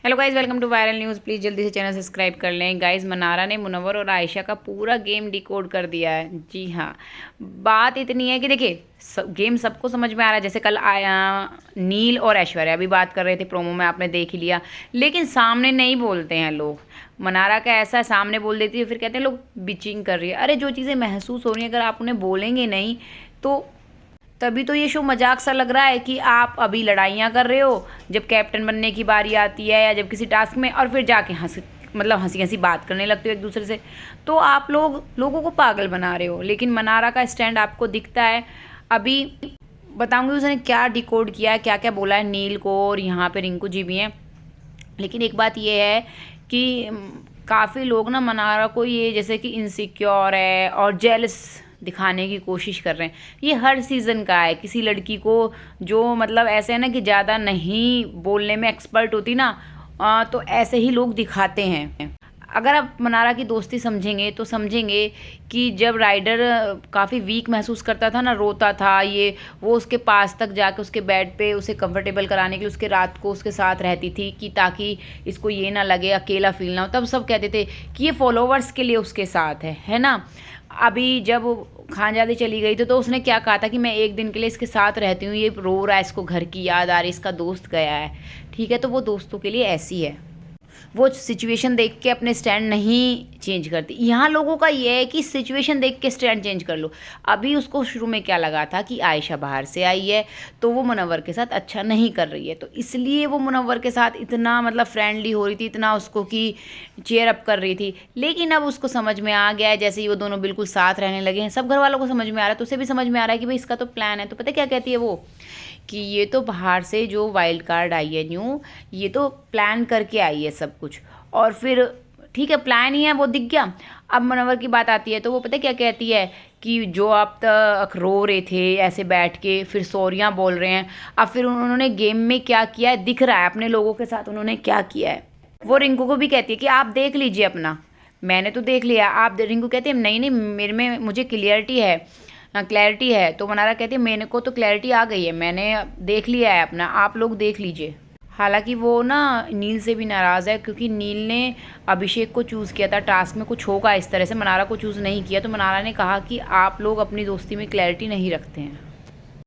Hello guys, welcome to viral news. Please जल्दी से channel subscribe कर लें। गाइज, मनारा ने मुनव्वर और आयशा का पूरा गेम डिकोड कर दिया है। जी हाँ, बात इतनी है कि देखिए गेम सबको समझ में आ रहा है। जैसे कल आया नील और ऐश्वर्या भी बात कर रहे थे, प्रोमो में आपने देख ही लिया, लेकिन सामने नहीं बोलते हैं लोग। मनारा का ऐसा है, सामने बोल देती है, फिर कहते हैं लोग बिचिंग कर रही है। अरे जो चीज़ें महसूस हो रही हैं अगर आप उन्हें बोलेंगे नहीं तो तभी तो ये शो मजाक सा लग रहा है कि आप अभी लड़ाइयाँ कर रहे हो जब कैप्टन बनने की बारी आती है या जब किसी टास्क में, और फिर जाके हंसी हंसी बात करने लगते हो एक दूसरे से। तो आप लोगों को पागल बना रहे हो। लेकिन मनारा का स्टैंड आपको दिखता है। अभी बताऊंगी उसने क्या डिकोड किया है, क्या क्या बोला है नील को, और यहाँ पे रिंकू जी भी हैं। लेकिन एक बात ये है कि काफ़ी लोग ना मनारा को ये जैसे कि इनसिक्योर है और जेलस दिखाने की कोशिश कर रहे हैं। ये हर सीज़न का है। किसी लड़की को जो मतलब ऐसे है ना कि ज़्यादा नहीं बोलने में एक्सपर्ट होती ना, तो ऐसे ही लोग दिखाते हैं। अगर आप मनारा की दोस्ती समझेंगे तो समझेंगे कि जब राइडर काफ़ी वीक महसूस करता था ना, रोता था, ये वो उसके पास तक जाके उसके बेड पे उसे कंफर्टेबल कराने के लिए उसके रात को उसके साथ रहती थी कि ताकि इसको ये ना लगे, अकेला फील ना हो। तब सब कहते थे कि ये फॉलोवर्स के लिए उसके साथ है ना। अभी जब खानजादी चली गई तो उसने क्या कहा था कि मैं एक दिन के लिए इसके साथ रहती हूँ, ये रो रहा है, इसको घर की याद आ रही है, इसका दोस्त गया है। ठीक है, तो वो दोस्तों के लिए ऐसी है, वो सिचुएशन देख के अपने स्टैंड नहीं चेंज करती। यहाँ लोगों का ये है कि सिचुएशन देख के स्टैंड चेंज कर लो। अभी उसको शुरू में क्या लगा था कि आयशा बाहर से आई है तो वो मुनव्वर के साथ अच्छा नहीं कर रही है, तो इसलिए वो मुनव्वर के साथ इतना मतलब फ्रेंडली हो रही थी, इतना उसको कि चेयर अप कर रही थी। लेकिन अब उसको समझ में आ गया है, जैसे ही वो दोनों बिल्कुल साथ रहने लगे हैं, सब घर वालों को समझ में आ रहा है, तो उसे भी समझ में आ रहा है कि भाई इसका तो प्लान है। तो पता क्या कहती है वो, कि ये तो बाहर से जो वाइल्ड कार्ड आई है न्यू, ये तो प्लान करके आई है सब कुछ। और फिर ठीक है, प्लान ही है, वो दिख गया। अब मुनव्वर की बात आती है तो वो पता क्या कहती है कि जो आप तक रो रहे थे ऐसे बैठ के, फिर सॉरियाँ बोल रहे हैं। अब फिर उन्होंने गेम में क्या किया है दिख रहा है, अपने लोगों के साथ उन्होंने क्या किया है। वो रिंकू को भी कहती है कि आप देख लीजिए अपना, मैंने तो देख लिया। आप रिंकू कहती है नहीं नहीं, मेरे में मुझे क्लैरिटी है। तो मनारा कहती है मेरे को तो क्लैरिटी आ गई है, मैंने देख लिया है अपना, आप लोग देख लीजिए। हालांकि वो ना नील से भी नाराज़ है क्योंकि नील ने अभिषेक को चूज़ किया था टास्क में, कुछ होगा इस तरह से, मनारा को चूज़ नहीं किया। तो मनारा ने कहा कि आप लोग अपनी दोस्ती में क्लैरिटी नहीं रखते हैं।